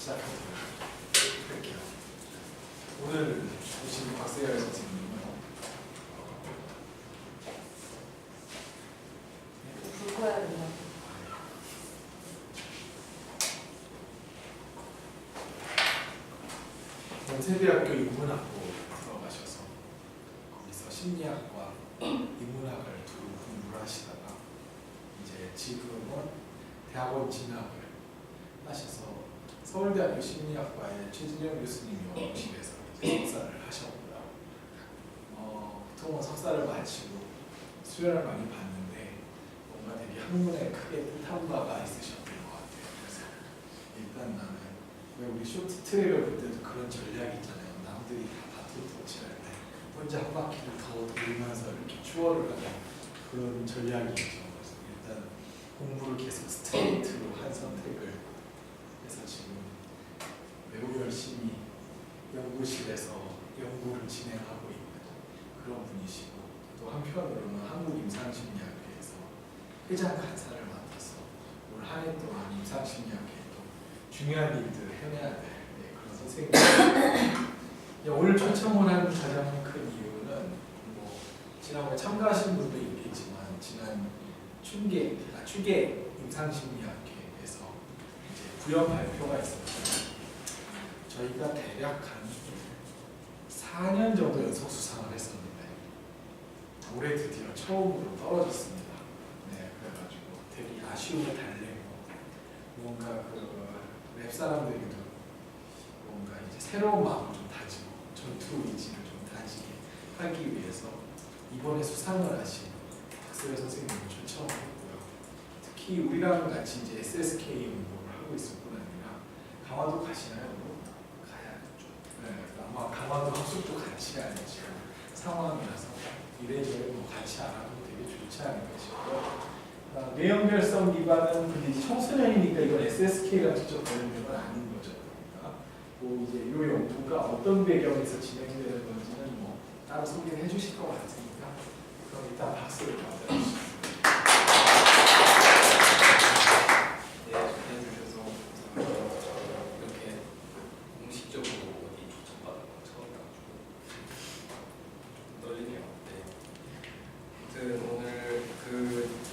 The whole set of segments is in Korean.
시작하도록 할게요. 오늘 오신 박세열 선생님은 불 꺼야 된다. 연세대학교 인문학부 들어가셔서 거기서 심리학과 인문학을 두루 공부를 하시다가 이제 지금은 대학원 진학을 하셔서 서울대학교 심리학과의 최진영 교수님이 연구실에서 이제 석사를 하셨고요. 보통은 석사를 마치고 수련을 많이 받는데 뭔가 되게 학문에 크게 뜻한 바가 있으셨던 것 같아요. 그래서 일단 나는 왜 우리 쇼트트랙을 볼 때도 그런 전략이 있잖아요. 남들이 다 바토 터치할 때 혼자 한 바퀴를 더 돌면서 이렇게 추월을 하는 그런 전략이 있죠. 그래서 일단 공부를 계속 스트레이트로 한 선택을 해서 지금 매우 열심히 연구실에서 연구를 진행하고 있는 그런 분이시고, 또 한편으로는 한국임상심리학회에서 회장 간사를 맡아서 올 한 해 동안 임상심리학회 중요한 일들을 해내야 될 그런 선생님입니다. 오늘 초청을 한 가장 큰 이유는 지난번에 참가하신 분도 있겠지만 지난 추계 임상심리학회에서 이제 부연 발표가 있었어요. 저희가 대략 한 4년 정도 연속 수상을 했었는데 올해 드디어 처음으로 떨어졌습니다. 네, 그래가지고 되게 아쉬움을 달래고 뭔가 랩 사람들에게도 뭔가 이제 새로운 마음을 좀 다지고 전투 의지를 좀 다지게 하기 위해서 이번에 수상을 하신 박세열 선생님을 초청했고요. 특히 우리랑 같이 이제 SSK 운동을 하고 있을 뿐 아니라 강화도 가시나요? 가야죠. 네, 아마 강화도 학습도 같이 가는 지금 상황이라서 이래저래 같이 알아도 되게 좋지 않을까 싶고요. 뇌연결성 기반은 근데 이제 청소년이니까 이건 SSK랑 직접 관련된 건 아닌 거죠. 그러니까 이제 이 연구가 어떤 배경에서 진행되는 건지는 따로 소개를 해주실 것 같으니까 그럼 일단 박수를 받아주시죠. 네, 해주셔서 이렇게 공식적으로 어디 초청받은 건 처음이라가지고 좀 떨리네요. 네. 아무튼 오늘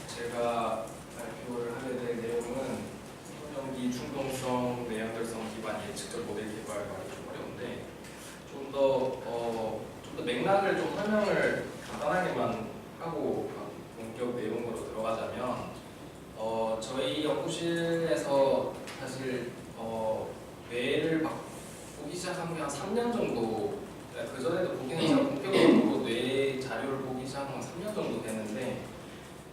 제가 발표를 하게 될 내용은 소년기 충동성 뇌연결성 기반 예측적 모델 개발 말이 좀 어려운데 좀 더 맥락을 좀 설명을 간단하게만 하고 본격 내용으로 들어가자면 저희 연구실에서 사실 뇌를 보기 시작한 게 한 3년 정도, 그 전에도 보긴 했지만 본격적으로 뇌 자료를 보기 시작한 건 3년 정도 됐는데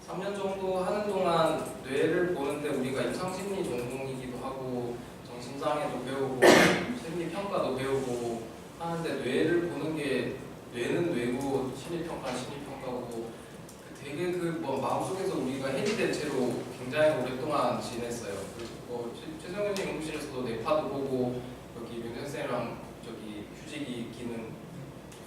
3년 정도 하는 동안 뇌를 보는데 우리가 임상심리 전공이기도 하고 정신장애도 배우고 심리평가도 배우고 하는데 뇌를 보는 게 뇌는 뇌고 심리평가는 심리평가고 되게 마음속에서 우리가 해리된 채로 굉장히 오랫동안 지냈어요. 최성현님 연구실에서도 뇌파도 보고 여기 명현 쌤이랑 저기 휴직이 기능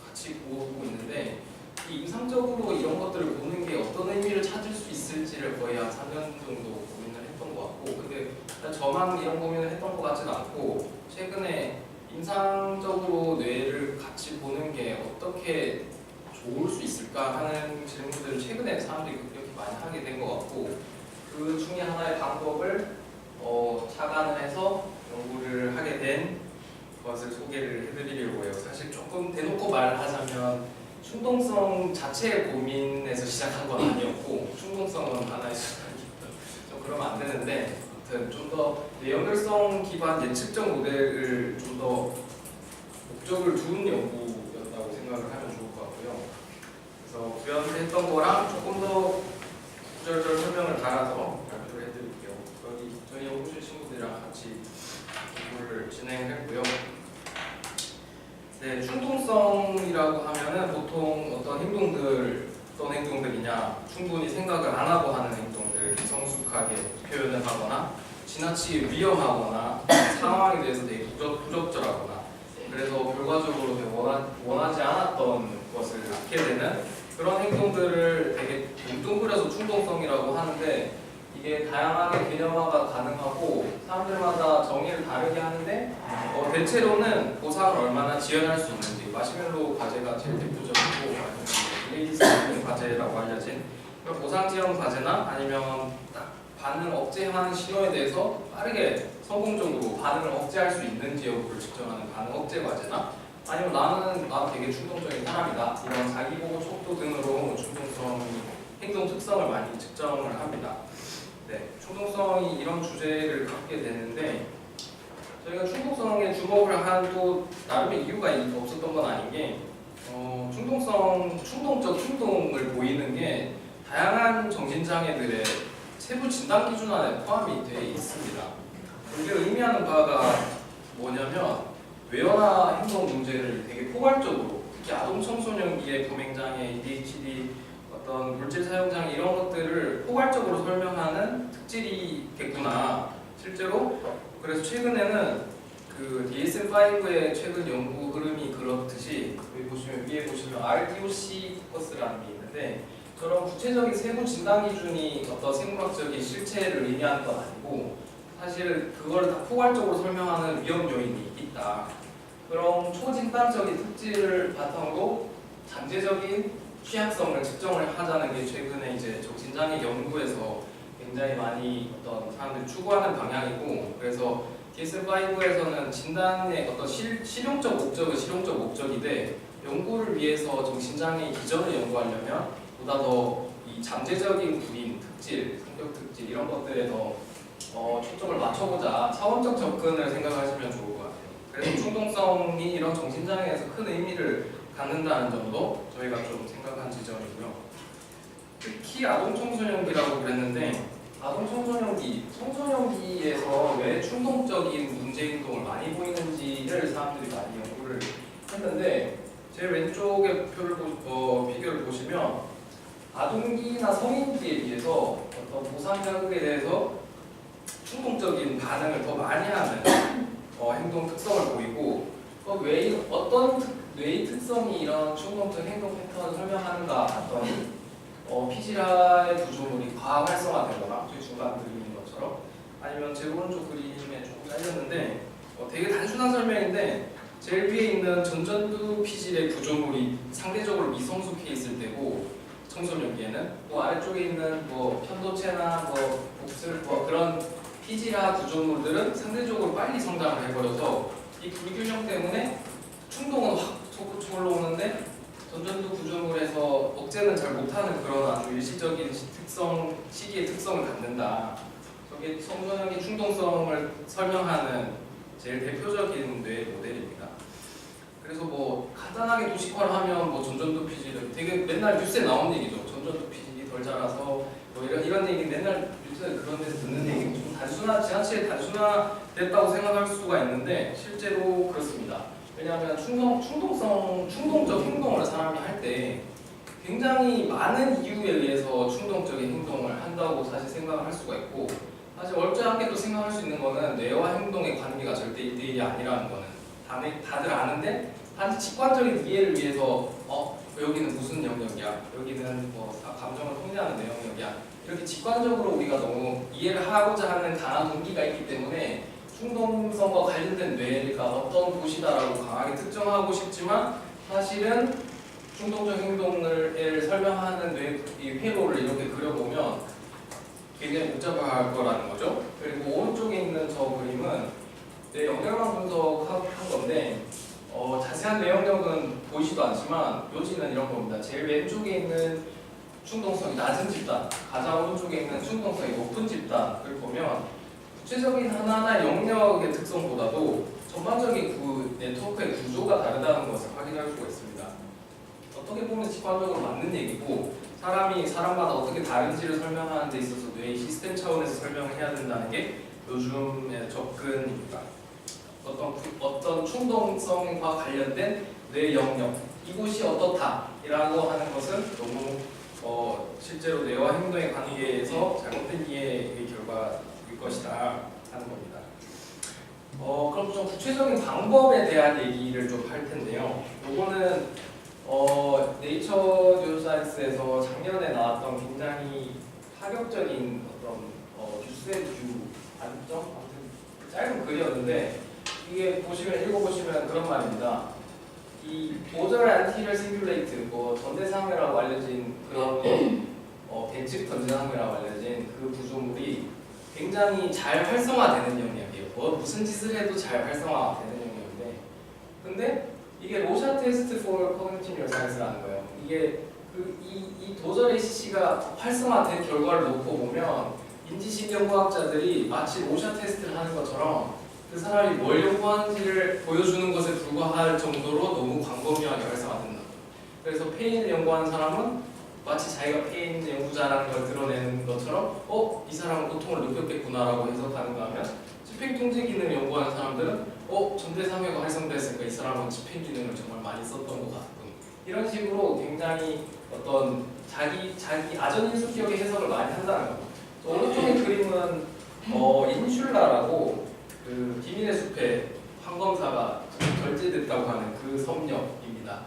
같이 보고 있는데 이 임상적으로 이런 것들을 보는 게 어떤 의미를 찾을 수 있을지를 거의 한 3년 정도 고민을 했던 것 같고, 근데 저만 이런 고민을 했던 것 같지는 않고 최근에 임상적으로 뇌를 같이 보는 게 어떻게 좋을 수 있을까 하는 질문들을 최근에 사람들이 그렇게 많이 하게 된 것 같고, 그 중에 하나의 방법을 착안을 해서 연구를 하게 된 것을 소개를 해드리려고 해요. 사실 조금 대놓고 말하자면 충동성 자체의 고민에서 시작한 건 아니었고, 충동성은 하나의 수단이니까 좀 그러면 안 되는데, 아무튼 좀 더 뇌연결성 기반 예측적 모델을 좀 더 목적을 둔 연구였다고 생각을 하면 좋을 것 같고요. 그래서 구현했던 거랑 조금 더 구절절 설명을 달아서 발표를 해드릴게요. 저희 연구실 친구들이랑 같이 공부를 진행했고요. 네, 충동성이라고 하면은 보통 어떤 행동들이냐, 충분히 생각을 안 하고 하는 행동들, 성숙하게 표현을 하거나 지나치게 위험하거나 상황에 대해서 되게 부적절하거나, 그래서 결과적으로 원하지 않았던 것을 낳게 되는 그런 행동들을 되게 뭉뚱그려서 충동성이라고 하는데, 이게 이게 다양하게 개념화가 가능하고 사람들마다 정의를 다르게 하는데 대체로는 보상을 얼마나 지연할 수 있는지 마시멜로 과제가 제일 대표적이고 레이디스 과제라고 알려진 그런 보상 지연 과제나 아니면 딱 반응 억제하는 신호에 대해서 빠르게 성공적으로 반응을 억제할 수 있는지 여부를 측정하는 반응 억제 과제나 아니면 나 되게 충동적인 사람이다 이런 자기보고 촉도 등으로 충동성 행동 특성을 많이 측정을 합니다. 네, 충동성이 이런 주제를 갖게 되는데 저희가 충동성에 주목을 한 또 나름의 이유가 없었던 건 아닌 게 충동적 충동을 보이는 게 다양한 정신장애들의 세부 진단 기준 안에 포함이 되어 있습니다. 이게 의미하는 바가 뭐냐면 외연화 행동 문제를 되게 포괄적으로 특히 아동 청소년기의 불행장애, ADHD, 어떤 물질 사용장애 이런 것들을 포괄적으로 설명하는 특질이겠구나. 실제로 그래서 최근에는 그 DSM-5의 최근 연구 흐름이 그렇듯이 위에 보시면 RDOC 포커스라는 게 있는데 저런 구체적인 세부 진단 기준이 어떤 생물학적인 실체를 의미하는 건 아니고 사실 그걸 다 포괄적으로 설명하는 위험 요인이 있다. 그런 초진단적인 특질을 바탕으로 잠재적인 취약성을 측정을 하자는 게 최근에 이제 정신장애 연구에서 굉장히 많이 어떤 사람들이 추구하는 방향이고 그래서 DSM-5에서는 진단의 어떤 실용적 목적은 실용적 목적인데 연구를 위해서 정신장애 기전을 연구하려면 보다 더 이 잠재적인 구인 특질, 성격 특질 이런 것들에 더 초점을 맞춰보자 차원적 접근을 생각하시면 좋을 것 같아요. 그래서 충동성이 이런 정신장애에서 큰 의미를 갖는다는 점도 저희가 좀 생각한 지점이고요. 특히 아동 청소년기라고 그랬는데 아동 청소년기에서 왜 충동적인 문제 행동을 많이 보이는지를 사람들이 많이 연구를 했는데 제일 왼쪽에 비교를 보시면 아동기나 성인기에 비해서 어떤 보상 자극에 대해서 충동적인 반응을 더 많이 하는 행동 특성을 보이고 어떤 뇌의 특성이 이런 충동적 행동 패턴을 설명하는가 봤더니 피지라의 구조물이 과학 활성화되거나 저희 중간 그림인 것처럼 아니면 제 오른쪽 그림에 조금 잘렸는데 되게 단순한 설명인데 제일 위에 있는 전전두 피질의 구조물이 상대적으로 미성숙해 있을 때고 청소년기에는 아래쪽에 있는 편도체나 복술 그런 피지라 구조물들은 상대적으로 빨리 성장을 해버려서 이 불균형 때문에 충동은 확 솟구쳐 오는데 전전두 구조물에서 억제는 잘 못하는 그런 아주 일시적인 시기의 특성을 갖는다. 저게 청소년기 충동성을 설명하는 제일 대표적인 뇌 모델입니다. 그래서 간단하게 도식화를 하면 전전두 피질은 되게 맨날 뉴스에 나오는 얘기죠. 전전두 피질이 덜 자라서 이런 얘기 맨날 뉴스에 그런 데서 듣는 얘기 좀 지나치게 단순화됐다고 생각할 수가 있는데 실제로 그렇습니다. 왜냐하면 충동적 행동을 사람이 할 때 굉장히 많은 이유에 의해서 충동적인 행동을 한다고 사실 생각을 할 수가 있고 사실 얼추하게 또 생각할 수 있는 거는 뇌와 행동의 관계가 절대 1대1이 아니라는 거는 다들 아는데 단지 직관적인 이해를 위해서 여기는 무슨 영역이야 여기는 감정을 통제하는 내 영역이야 이렇게 직관적으로 우리가 너무 이해를 하고자 하는 강한 동기가 있기 때문에 충동성과 관련된 뇌가 어떤 곳이다라고 강하게 특정하고 싶지만 사실은 충동적 행동을 설명하는 뇌 회로를 이렇게 그려보면 굉장히 복잡할 거라는 거죠. 그리고 오른쪽에 있는 저 그림은 뇌 영역만 분석한 건데 자세한 뇌 영역은 보이지도 않지만 요지는 이런 겁니다. 제일 왼쪽에 있는 충동성이 낮은 집단, 가장 오른쪽에 있는 충동성이 높은 집단을 보면 구체적인 하나하나 영역의 특성보다도 전반적인 그 네트워크의 구조가 다르다는 것을 확인할 수가 있습니다. 어떻게 보면 직관적으로 맞는 얘기고 사람이 사람마다 어떻게 다른지를 설명하는 데 있어서 뇌의 시스템 차원에서 설명을 해야 된다는 게 요즘의 접근입니다. 어떤 충동성과 관련된 뇌 영역 이곳이 어떻다라고 하는 것은 너무 실제로 뇌와 행동의 관계에서 잘못된 이해의 결과일 것이다 하는 겁니다. 그럼 좀 구체적인 방법에 대한 얘기를 좀 할 텐데요. 요거는 네이처 뉴로사이언스에서 작년에 나왔던 굉장히 파격적인 어떤 유 안점 아무튼 짧은 글이었는데 이게 보시면 읽어보시면 그런 말입니다. 이 도저히 안티리얼 싱귤레이트 뭐 전대상회라고 알려진 그런 벤측 전대상회라고 알려진 그 구조물이 굉장히 잘 활성화되는 영역이에요. 무슨 짓을 해도 잘 활성화되는 영역인데, 근데 이게 로샤 테스트 for cognitive neuroscience라는 거예요. 이게 이 도저 ACC가 활성화된 결과를 놓고 보면 인지신경과학자들이 마치 로샤 테스트를 하는 것처럼 그 사람이 뭘 연구하는지를 보여주는 것에 불과할 정도로 너무 광범위하게 활성화된다. 그래서 페인을 연구하는 사람은 마치 자기가 페인 연구자라는 걸 드러내는 것처럼 이 사람은 고통을 느꼈겠구나라고 해석하는가 하면 집행통제 기능을 연구하는 사람들은 전대상회가 활성됐으니까 이 사람은 집행 기능을 정말 많이 썼던 것 같군. 이런 식으로 굉장히 어떤 자기 아전인수 기억의 해석을 많이 한다는 거죠. 오른쪽의 그림은 인슐라라고 그 비밀의 숲에 황검사가 결제됐다고 하는 그 섬역입니다.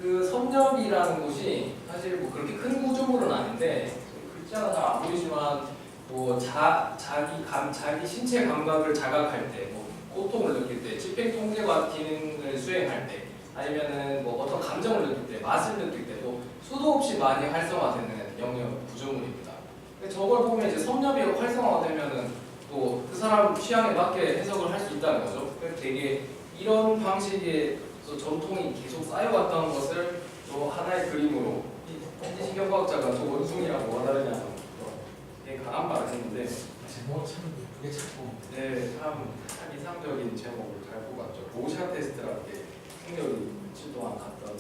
그 섬역이라는 곳이 사실 뭐 그렇게 큰 구조물은 아닌데 글자가 잘 안 보이지만 뭐 자기 신체 감각을 자각할 때, 뭐 고통을 느낄 때, 집행 통제과 기능을 수행할 때, 아니면은 뭐 어떤 감정을 느낄 때, 맛을 느낄 때, 뭐 수도 없이 많이 활성화되는 영역 구조물입니다. 저걸 보면 이제 섬nhập이 활성화가 되면은 또 그 사람 취향에 맞게 해석을 할 수 있다는 거죠. 그래서 되게 이런 방식의 전통이 계속 쌓여왔다는 것을 또 하나의 그림으로 인지신경과학자가 저 원숭이라고 와다르냐는 되게 강한 말을 했는데 제목 참 예쁘게 찾고. 네, 참 이상적인 제목을 잘 뽑았죠. 로샤 테스트라는 게 생력이 며칠 동안 갔던.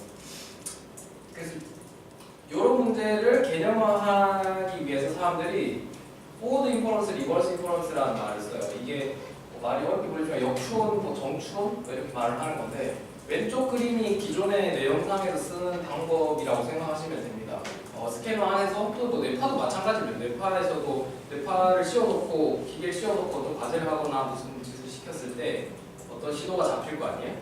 그래서 이런 문제를 개념화하기 위해서 사람들이 포워드 인퍼런스, 리버스 인퍼런스라는 말을 써요. 이게 말이 어렵게 보이지만 역추론, 뭐 정추론 이렇게 말을 하는 건데 왼쪽 그림이 기존의 내용상에서 쓰는 방법이라고 생각하시면 됩니다. 스캐너 안에서 또 뭐 뇌파도 마찬가지입니다. 뇌파에서도 뇌파를 씌워놓고 기계를 씌워놓고 어떤 과제를 하거나 무슨 짓을 시켰을 때 어떤 신호가 잡힐 거 아니에요?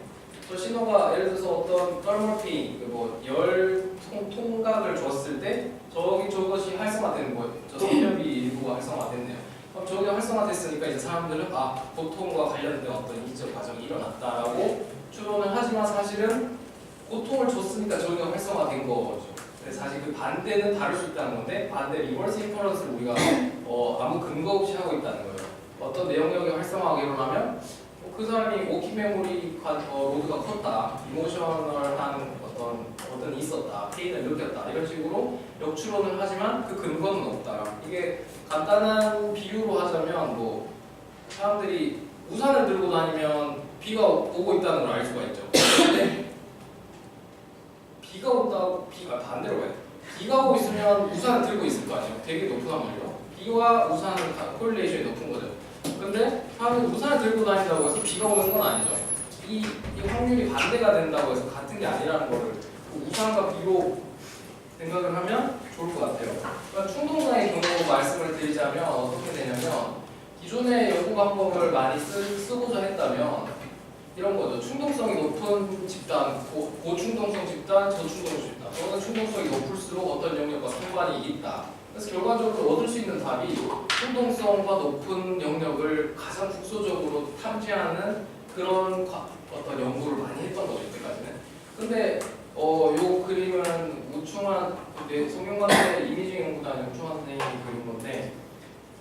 저 신호가 예를 들어서 어떤 떨멀피, 뭐열 통각을 줬을 때 저것이 활성화되는 거예요. 저 선엽이 일부가 활성화됐네요. 그럼 저게 활성화됐으니까 이제 사람들은 고통과 관련된 어떤 인지적 과정이 일어났다라고 추론을 하지만 사실은 고통을 줬으니까 저기가 활성화된 거죠. 그래서 사실 그 반대는 다를 수 있다는 건데 반대 리버스 인퍼런스를 우리가 아무 근거 없이 하고 있다는 거예요. 어떤 내용력이 활성화가 일어나면 그 사람이 워킹 메모리 로드가 컸다, 이모셔널한 어떤 있었다, 페인을 느꼈다 이런 식으로 역추론을 하지만 그 근거는 없다. 이게 간단한 비유로 하자면 뭐 사람들이 우산을 들고 다니면 비가 오고 있다는 걸 알 수가 있죠. 근데 비가 온다고 반대로 가요. 비가 오고 있으면 우산을 들고 있을 거 아니에요. 되게 높은 확률이요. 비와 우산은 콜리레이션이 높은 거죠. 근데 사람이 우산을 들고 다닌다고 해서 비가 오는 건 아니죠. 이 확률이 반대가 된다고 해서 같은 게 아니라는 거를 우산과 비로 생각을 하면 좋을 것 같아요. 그러니까 충동상의 경우 말씀을 드리자면 어떻게 되냐면 기존의 연구 방법을 많이 쓰고자 했다면 이런 거죠. 충동성이 높은 집단, 고충동성 집단, 저충동성 집단. 저는 충동성이 높을수록 어떤 영역과 상관이 있다. 그래서 결과적으로 얻을 수 있는 답이 충동성과 높은 영역을 가장 국소적으로 탐지하는 그런 어떤 연구를 많이 했던 거죠, 이때까지는. 근데 요 그림은 우충환, 성균관대 이미징 연구단 우충환 선생님이 그린 건데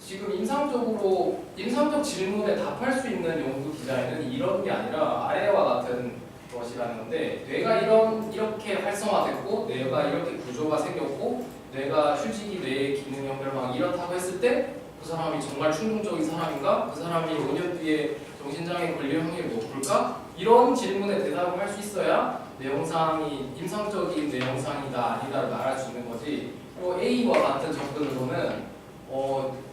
지금 임상적 질문에 답할 수 있는 연구 디자인은 이런 게 아니라 아래와 같은 것이라는 건데 뇌가 이렇게 활성화됐고 뇌가 이렇게 구조가 생겼고 뇌가 휴식이 뇌의 기능 연결망이 이렇다고 했을 때 그 사람이 정말 충동적인 사람인가? 그 사람이 5년 뒤에 정신장애 걸릴 확률이 높을까? 이런 질문에 대답을 할 수 있어야 내용상이 임상적인 내용상이다 아니다를 말할 수 있는 거지. A와 같은 접근으로는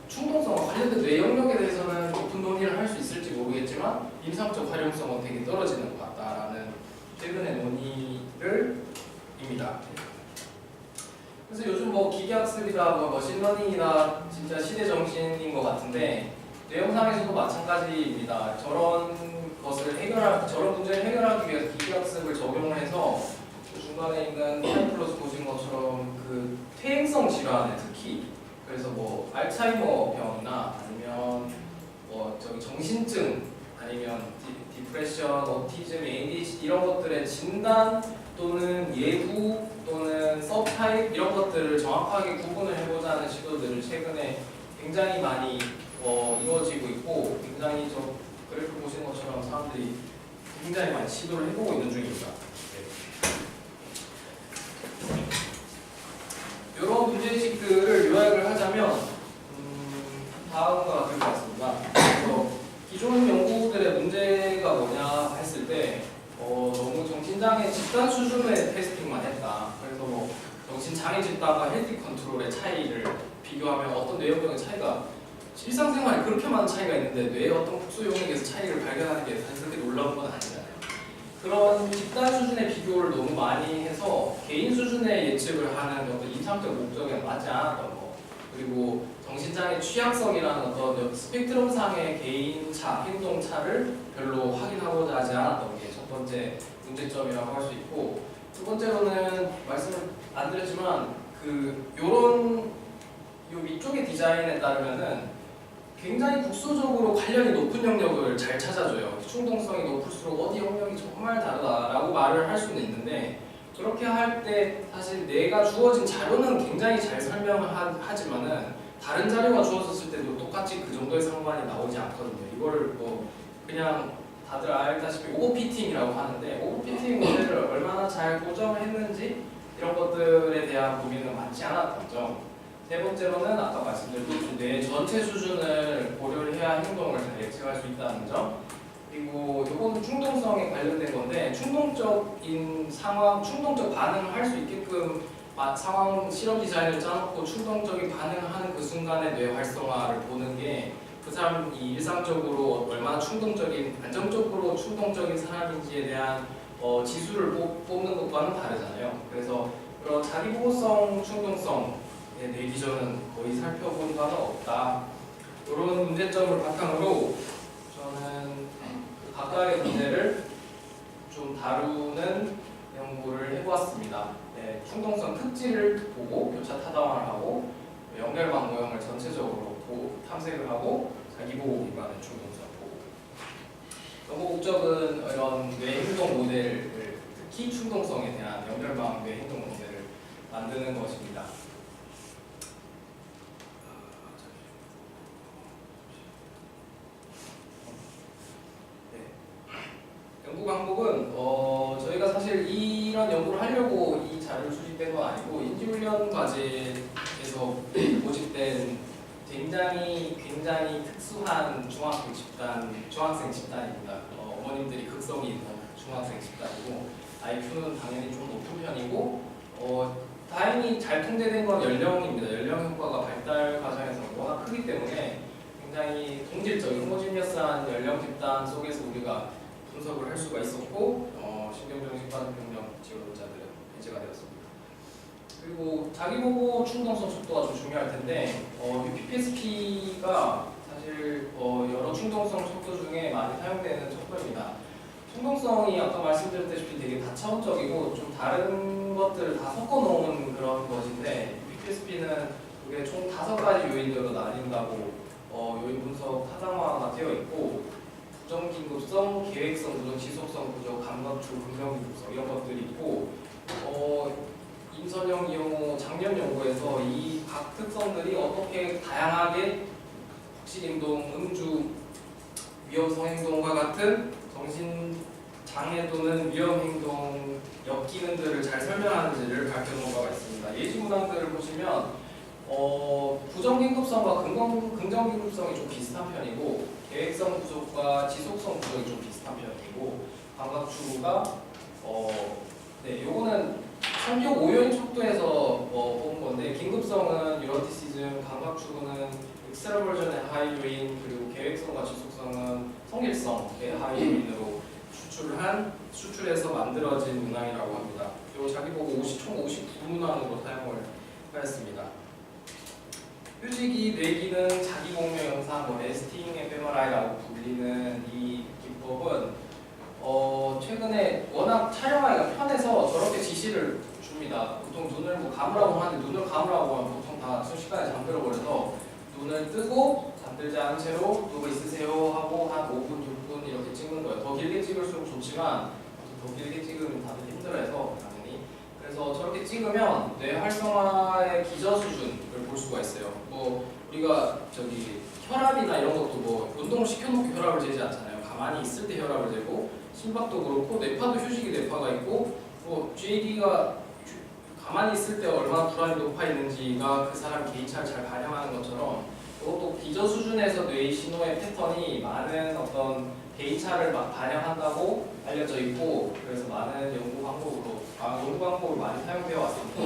충동성과 관련된 뇌 영역에 대해서는 높은 논의를 할 수 있을지 모르겠지만 임상적 활용성은 되게 떨어지는 것 같다라는 최근의 논의를입니다. 그래서 요즘 뭐 기계학습이다, 뭐 머신러닝이다 진짜 시대 정신인 것 같은데 뇌영상에서도 마찬가지입니다. 저런 문제를 해결하기 위해서 기계학습을 적용을 해서 그 중간에 있는 파이플러스 보신 것처럼 그 퇴행성 질환에 특히 그래서 뭐 알츠하이머 병이나 아니면 뭐 저기 정신증 아니면 디프레션, 오티즘, ADHD 이런 것들의 진단 또는 예후 또는 서브타입 이런 것들을 정확하게 구분을 해보자는 시도들을 최근에 굉장히 많이 이루어지고 있고 굉장히 저 그래프 보시는 것처럼 사람들이 굉장히 많이 시도를 해보고 있는 중입니다. 이런 문제의식들을 요약을 하자면 다음과 같을 것 같습니다. 그래서 기존 연구들의 문제가 뭐냐 했을 때 너무 정신장애 집단 수준의 테스팅만 했다. 그래서 뭐 정신장애 집단과 헬티 컨트롤의 차이를 비교하면 어떤 뇌영역의 차이가 일상생활에 그렇게 많은 차이가 있는데 뇌의 어떤 국소 영역에서 차이를 발견하는 게 사실 그렇게 놀라운 건 아니잖아요. 그런 집단 수준의 비교를 너무 많이 해서 개인 수준의 예측을 하는 어떤 임상적 목적에 맞지 않았던 거, 그리고 정신장애 취약성이라는 어떤 스펙트럼상의 개인차, 행동차를 별로 확인하고자 하지 않았던 게 첫 번째 문제점이라고 할 수 있고, 두 번째로는 말씀을 안 드렸지만 요런 요 위쪽의 디자인에 따르면은 굉장히 국소적으로 관련이 높은 영역을 잘 찾아줘요. 충동성이 높을수록 어디 영역이 정말 다르다라고 말을 할 수는 있는데, 그렇게 할 때 사실 내가 주어진 자료는 굉장히 잘 설명을 하지만은 다른 자료가 주어졌을 때도 똑같이 그 정도의 상관이 나오지 않거든요. 이거를 뭐 그냥 다들 알다시피 오버피팅이라고 하는데, 오버피팅 모델을 얼마나 잘 고정을 했는지 이런 것들에 대한 고민은 많지 않았던 점. 세 번째로는 아까 말씀드린 뇌 전체 수준을 고려를 해야 행동을 잘 예측할 수 있다는 점. 그리고 이거는 충동성에 관련된 건데, 충동적인 상황, 충동적 반응을 할 수 있게끔 상황 실험 디자인을 짜놓고 충동적인 반응을 하는 그 순간의 뇌 활성화를 보는 게 그 사람이 일상적으로 얼마나 충동적인, 안정적으로 충동적인 사람인지에 대한 지수를 뽑는 것과는 다르잖아요. 그래서 그런 자기보호성 충동성의 뇌 기전은 거의 살펴본 바가 없다. 이런 문제점을 바탕으로 저는 각각의 문제를 좀 다루는 연구를 해보았습니다. 네, 충동성 특질을 보고 교차 타당화를 하고 연결망 모형을 전체적으로 탐색을 하고 자기보호 기반의 충동성 보고. 연구 목적은 이런 뇌 행동 모델을, 특히 충동성에 대한 연결망 뇌 행동 모델을 만드는 것입니다. 연구 방법은 저희가 사실 이런 연구를 하려고 이 자료를 수집된 건 아니고, 인지훈련 과제에서 모집된 굉장히 특수한 중학생 집단입니다. 어머님들이 극성이 있는 중학생 집단이고, IQ는 당연히 좀 높은 편이고, 다행히 잘 통제된 건 연령입니다. 연령 효과가 발달 과정에서 워낙 크기 때문에 굉장히 동질적인 호모지니어스한 연령 집단 속에서 우리가 분석을 할 수가 있었고, 신경정신과학병력 지원자들은 해제가 되었습니다. 그리고 자기보고 충동성 속도가 좀 중요할 텐데, PPSP가 사실 여러 충동성 속도 중에 많이 사용되는 척도입니다. 충동성이 아까 말씀드렸다시피 되게 다차원적이고 좀 다른 것들을 다 섞어놓은 그런 것인데, PPSP는 그게 총 5가지 요인으로 나뉜다고 요인 분석 타당화가 되어 있고, 부정긴급성, 계획성 부정, 지속성 부정, 감각추, 긍정긴급성 이런 것들이 있고, 임선영, 이영호 작년 연구에서 이 각 특성들이 어떻게 다양하게 폭식행동, 음주, 위험성 행동과 같은 정신장애 또는 위험행동, 역기능들을 잘 설명하는지를 밝혀놓은 바가 있습니다. 예시문항들을 보시면 부정긴급성과 긍정긴급성이 좀 비슷한 편이고, 계획성 부족과 지속성 부족이 좀 비슷한 편이고, 감각추구가 요거는 성격 5요인 척도에서 뽑은 건데, 긴급성은 뉴로티시즘, 감각추구는 엑스트라버전의 하이 요인, 그리고 계획성과 지속성은 성일성의 하이 요인으로 수출해서 만들어진 문항이라고 합니다. 요 자기보고 총 59문항으로 사용을 하였습니다. 휴지기, 뇌기능, 자기공유 영상, 레스팅 에페머라이라고 불리는 이 기법은 최근에 워낙 촬영하기가 편해서 저렇게 지시를 줍니다. 보통 눈을 감으라고 하는데, 눈을 감으라고 하면 보통 다 순식간에 잠들어 버려서 좋지만 더 길게 찍으면 다들 힘들어해서 당연히. 그래서 저렇게 찍으면 뇌 활성화의 기저 수준을 볼 수가 있어요. 뭐 우리가 저기 혈압이나 이런 것도 뭐 운동을 시켜놓고 혈압을 재지 않잖아요. 가만히 있을 때 혈압을 재고, 심박도 그렇고 뇌파도 휴식이 뇌파가 있고, 뭐 GAD가 가만히 있을 때 얼마나 불안이 높아 있는지가 그 사람 개인차를 잘 반영하는 것처럼, 또 기저 수준에서 뇌의 신호의 패턴이 많은 어떤 개인차를 막 반영한다고 알려져 있고, 그래서 많은 연구 방법으로 많이 사용되어 왔습니다.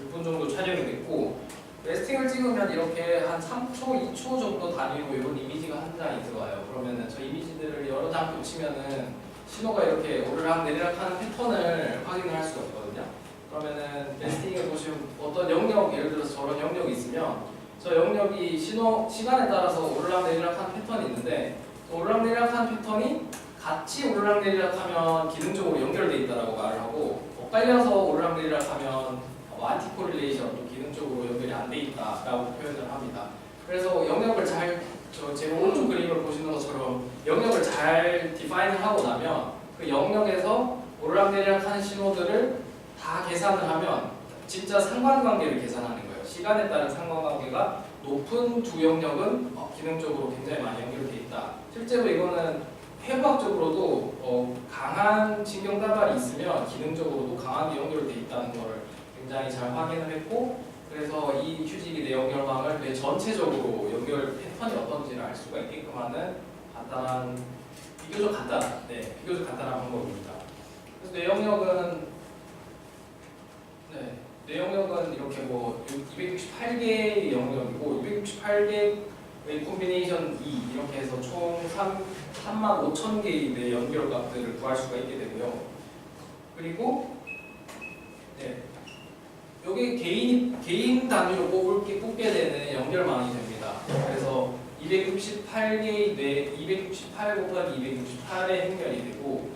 6분 정도 촬영이 됐고, 레스팅을 찍으면 이렇게 한 3초, 2초 정도 단위로 이런 이미지가 한 장이 들어와요. 그러면은 저 이미지들을 여러 장 겹치면은 신호가 이렇게 오르락 내리락 하는 패턴을 확인을 할 수가 있거든요. 그러면은 레스팅을 보시면 어떤 영역, 예를 들어서 저런 영역이 있으면 저 영역이 시간에 따라서 오르락내리락 하는 패턴이 있는데, 그 오르락내리락 하는 패턴이 같이 오르락내리락 하면 기능적으로 연결되어 있다고 말을 하고, 엇갈려서 오르락내리락 하면 안티코릴레이션, 또 기능적으로 연결이 안 돼 있다라고 표현을 합니다. 그래서 영역을 제 오른쪽 그림을 보시는 것처럼 영역을 잘 디파인을 하고 나면 그 영역에서 오르락내리락 하는 신호들을 다 계산을 하면 진짜 상관관계를 계산하는 거예요. 시간에 따른 상관관계가 높은 두 영역은 기능적으로 굉장히 많이 연결되어 있다. 실제로 이거는 해부학적으로도 강한 신경다발이 있으면 기능적으로도 강하게 연결되어 있다는 것을 굉장히 잘 확인을 했고, 그래서 이 휴직이 뇌 연결망을 뇌 전체적으로 연결 패턴이 어떤지를 알 수가 있게끔 하는 비교적 간단한 방법입니다. 그래서 뇌 영역은 이렇게 뭐 268개의 영역이고 268개의 콤비네이션 2 이렇게 해서 총 35,000개의 뇌 연결각들을 구할 수가 있게 되고요. 그리고 여기 개인 단위로 뽑게 되는 연결망이 됩니다. 그래서 268개의 뇌, 268 곱하기 268의 행렬이 되고,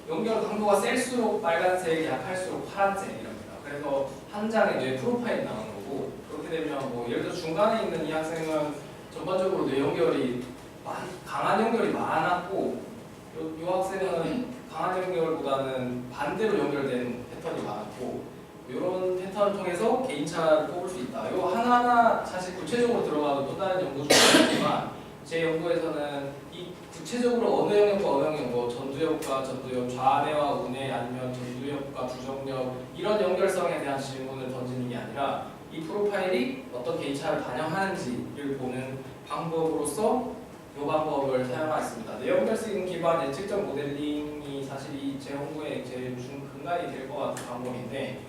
연결 강도가 셀수록 빨간색, 약할수록 파란색이랍니다. 그래서 한 장의 뇌 프로파일이 나오는 거고, 그렇게 되면 뭐 예를 들어 중간에 있는 이 학생은 전반적으로 뇌 연결이 강한 연결이 많았고, 이 학생은 강한 연결보다는 반대로 연결된 패턴이 많았고, 이런 패턴을 통해서 개인차를 뽑을 수 있다. 이거 하나하나 사실 구체적으로 들어가도 또 다른 연구 중에 있지만, 제 연구에서는 이 구체적으로 어느 영역과 어느 영역, 뭐 전두엽과 전두엽, 좌뇌와 우뇌, 아니면 전두엽과 두정엽 이런 연결성에 대한 질문을 던지는 게 아니라 이 프로파일이 어떤 개인차를 반영하는지를 보는 방법으로서 이 방법을 사용하였습니다. 뇌연결성 기반 예측적 모델링이 사실 제 연구의 제일 중근간이 될 것 같은 방법인데,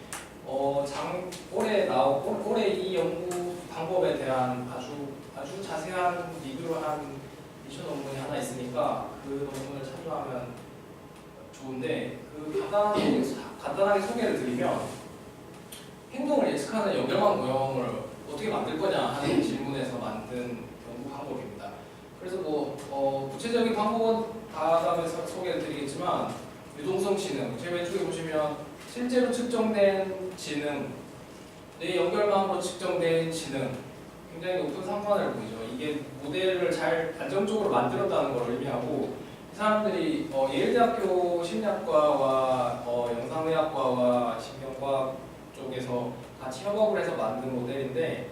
올해 이 연구 방법에 대한 아주 자세한 리뷰를 한 미션 논문이 하나 있으니까 그 논문을 참조하면 좋은데, 그 간단하게 소개를 드리면, 행동을 예측하는 연결망 모형을 어떻게 만들 거냐 하는 질문에서 만든 연구 방법입니다. 그래서 구체적인 방법은 다음에 소개를 드리겠지만, 유동성 지능, 제 왼쪽에 보시면 실제로 측정된 지능, 뇌 연결망으로 측정된 지능, 굉장히 높은 상관을 보이죠. 이게 모델을 잘 안정적으로 만들었다는 걸 의미하고, 이 사람들이 예일대학교 심리학과와 영상의학과와 신경과학 쪽에서 같이 협업을 해서 만든 모델인데,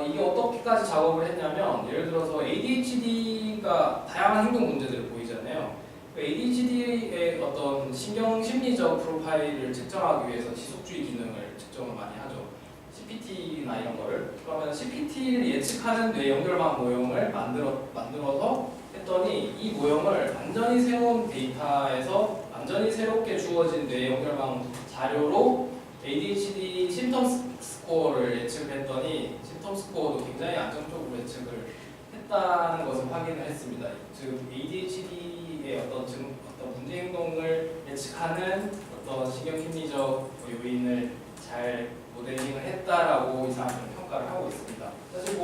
이게 어떻게까지 작업을 했냐면, 예를 들어서 ADHD가 다양한 행동 문제들을 보이잖아요. ADHD의 어떤 신경-심리적 프로파일을 측정하기 위해서 지속주의 기능을 측정을 많이 하죠. CPT나 이런 거를. 그러면 CPT를 예측하는 뇌 연결망 모형을 만들어서 했더니, 이 모형을 완전히 새로운 데이터에서 완전히 새롭게 주어진 뇌 연결망 자료로 ADHD 심텀 스코어를 예측을 했더니, 심텀 스코어도 굉장히 안정적으로 예측을 했다는 것을 확인을 했습니다. 즉 ADHD의 어떤 문제 행동을 예측하는 어떤 신경심리적 요인을 잘 모델링을 했다라고 이 사람들은 평가를 하고 있습니다. 사실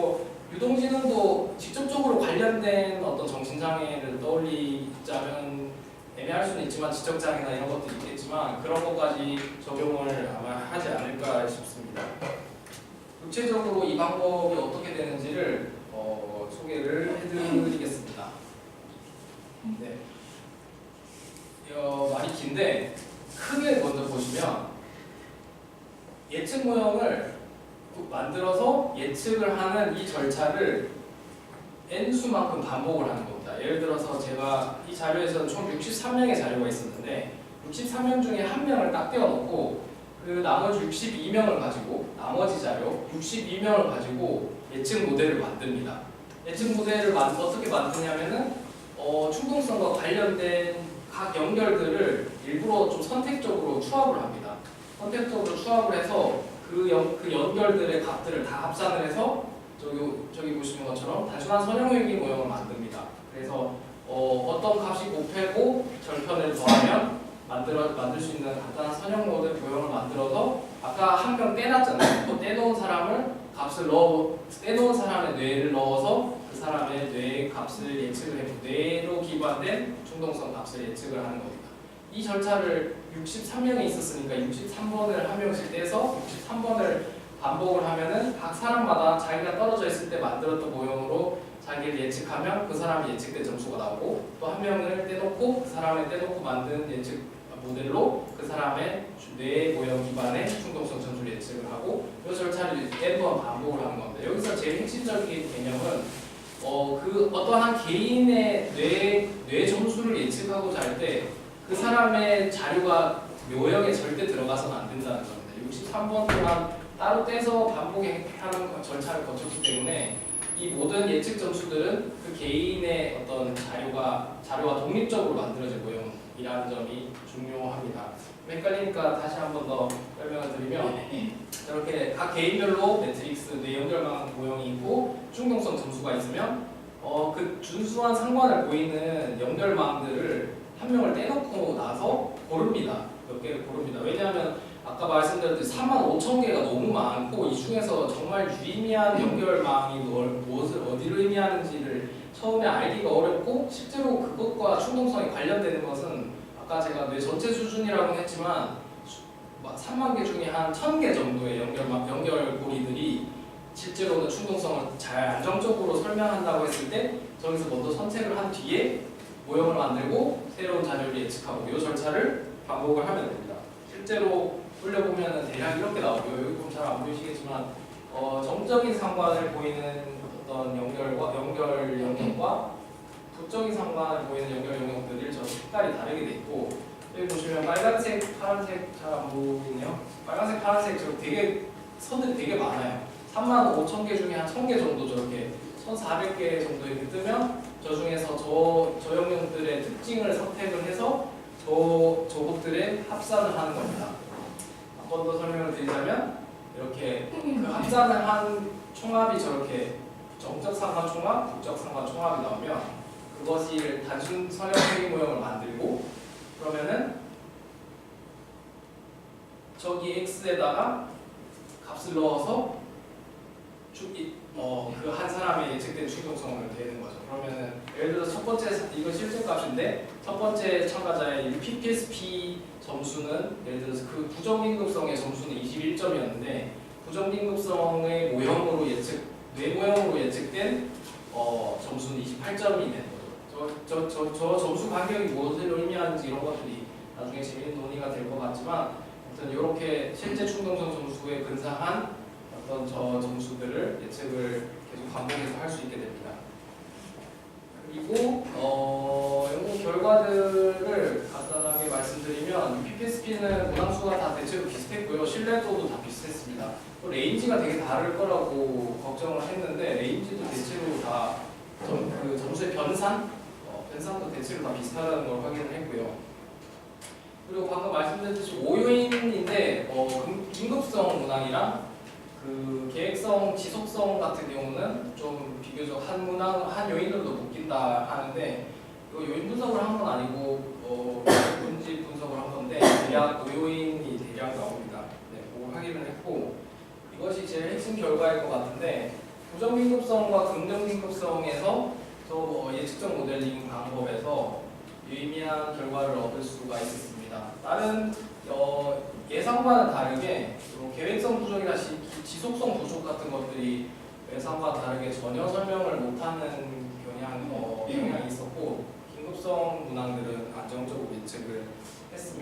유동지능도 직접적으로 관련된 어떤 정신장애를 떠올리자면 애매할 수는 있지만, 지적장애나 이런 것도 있겠지만 그런 것까지 적용을 아마 하지 않을까 싶습니다. 구체적으로 이 방법이 어떻게 되는지를 소개를 해드리겠습니다. 네. 많이 긴데 크게 먼저 보시면 예측 모형을 만들어서 예측을 하는 이 절차를 n수만큼 반복을 하는 겁니다. 예를 들어서 제가 이 자료에서는 총 63명의 자료가 있었는데 63명 중에 한 명을 딱 떼어놓고 그 나머지 62명을 가지고 나머지 자료 62명을 가지고 예측 모델을 만듭니다. 예측 모델을 어떻게 만드냐면은 충동성과 관련된 각 연결들을 일부러 좀 선택적으로 추합을 합니다. 선택적으로 추합을 해서 그 연결들의 값들을 다 합산을 해서 저기 보시는 것처럼 단순한 선형회귀 모형을 만듭니다. 그래서 어떤 값이 곱해고 절편을 더하면 만들 수 있는 간단한 선형 모델 모형을 만들어서 아까 한 명 떼놨잖아요. 또 떼놓은 사람을 떼놓은 사람의 뇌를 넣어서 그 사람의 뇌의 값을 예측을 해서 뇌로 기반된 충동성 값을 예측을 하는 겁니다. 이 절차를 63명이 있었으니까 63번을 한 명씩 떼서 63번을 반복을 하면은 각 사람마다 자기가 떨어져 있을 때 만들었던 모형으로 자기를 예측하면 그 사람이 예측된 점수가 나오고 또 한 명을 떼놓고 그 사람을 떼놓고 만든 예측 모델로 그 사람의 뇌 모형 기반의 충동성 점수를 예측을 하고 이 절차를 n번 반복을 하는 겁니다. 여기서 제일 핵심적인 개념은 어떠한 개인의 뇌 점수를 예측하고자 할 때 그 사람의 자료가 모형에 절대 들어가서는 안 된다는 겁니다. 63번 동안 따로 떼서 반복하는 절차를 거쳤기 때문에 이 모든 예측 점수들은 그 개인의 어떤 자료와 독립적으로 만들어진 모형이라는 점이 중요합니다. 헷갈리니까 다시 한 번 더 설명을 드리면 이렇게 각 개인별로 매트릭스 뇌 연결망 모형이 있고 충동성 점수가 있으면 그 준수한 상관을 보이는 연결망들을 한 명을 떼놓고 나서 고릅니다. 몇 개를 고릅니다. 왜냐하면 아까 말씀드렸듯이 45,000개가 너무 많고 이 중에서 정말 유의미한 연결망이 무엇을 어디를 의미하는지를 처음에 알기가 어렵고 실제로 그것과 충동성이 관련되는 것은 아까 제가 뇌 전체 수준이라고 했지만 3만 개 중에 한 1,000개 정도의 연결고리들이 실제로는 충동성을 잘 안정적으로 설명한다고 했을 때 저기서 먼저 선택을 한 뒤에 모형을 만들고 새로운 자료를 예측하고 이 절차를 반복을 하면 됩니다. 실제로 돌려보면 대략 이렇게 나오고요. 여기 보면 잘 안 보이시겠지만 정적인 상관을 보이는 어떤 연결 영역과 부적인 상관을 보이는 연결 영역들이 저 색깔이 다르게 돼 있고 여기 보시면 빨간색, 파란색 잘 안 보이네요. 빨간색, 파란색 저 되게 선들이 되게 많아요. 35,000개 중에 한 1,000개 정도 저렇게 1,400개 정도 이렇게 뜨면 저 중에서 저 영역들의 특징을 선택을 해서 저것들의 합산을 하는 겁니다. 한 번 더 설명을 드리자면 이렇게 그 합산을 한 총합이 저렇게 정적 상관 총합, 부적 상관 총합이 나오면 그것이 단순 선형회귀 모형을 만들고 그러면은 저기 x에다가 값을 넣어서 그 한 사람의 예측된 충동성을 되는 거죠. 그러면은 예를 들어서 첫 번째 이거 실제 값인데 첫 번째 참가자의 PPSP 점수는 예를 들어서 그 부정긴급성의 점수는 21점이었는데 부정긴급성의 모형으로 뇌 모형으로 예측된 점수는 28점이 되는 거죠. 저 점수 간격이 무엇을 의미하는지 이런 것들이 나중에 재미있는 논의가 될 것 같지만 아무튼 이렇게 실제 충동성 점수에 근사한 어떤 저 점수들을 예측을 계속 반복해서 할 수 있게 됩니다. 그리고 연구 결과들을 간단하게 말씀드리면 PPSP는 문항수가 다 대체로 비슷했고요. 신뢰도도 다 비슷했습니다. 또 레인지가 되게 다를 거라고 걱정을 했는데 레인지도 대체로 다 그 점수의 변산도 대체로 다 비슷하다는 걸 확인을 했고요. 그리고 방금 말씀드렸듯이 5요인인데 긴급성 문항이랑 그 계획성, 지속성 같은 경우는 좀 비교적 한 요인으로도 묶인다 하는데 이거 요인 분석을 한 건 아니고 문제 분석을 한 건데 대략 5요인이 대략 나옵니다. 네, 그걸 확인을 했고 이것이 제일 핵심 결과일 것 같은데 부정긴급성과 긍정긴급성에서 또 예측적 모델링 방법에서 유의미한 결과를 얻을 수가 있었습니다. 다른 예상과는 다르게 계획성 부족이나 지속성 부족 같은 것들이 예상과 다르게 전혀 설명을 못하는 경향이 있었고 긴급성 문항들은 안정적으로 예측을 했습니다.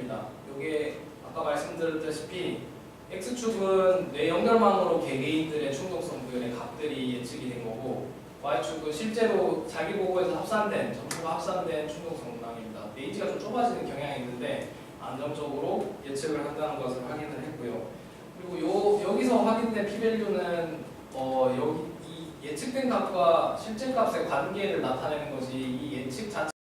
보시다시피 X축은 뇌 연결망으로 개개인들의 충동성들의 값들이 예측이 된 거고 Y축은 실제로 자기 보고에서 합산된 점수가 합산된 충동성량입니다. 레인지가 좀 좁아지는 경향이 있는데 안정적으로 예측을 한다는 것을 확인을 했고요. 그리고 여기서 확인된 p-value는 여기 이 예측된 값과 실제 값의 관계를 나타내는 것이 이 예측 자체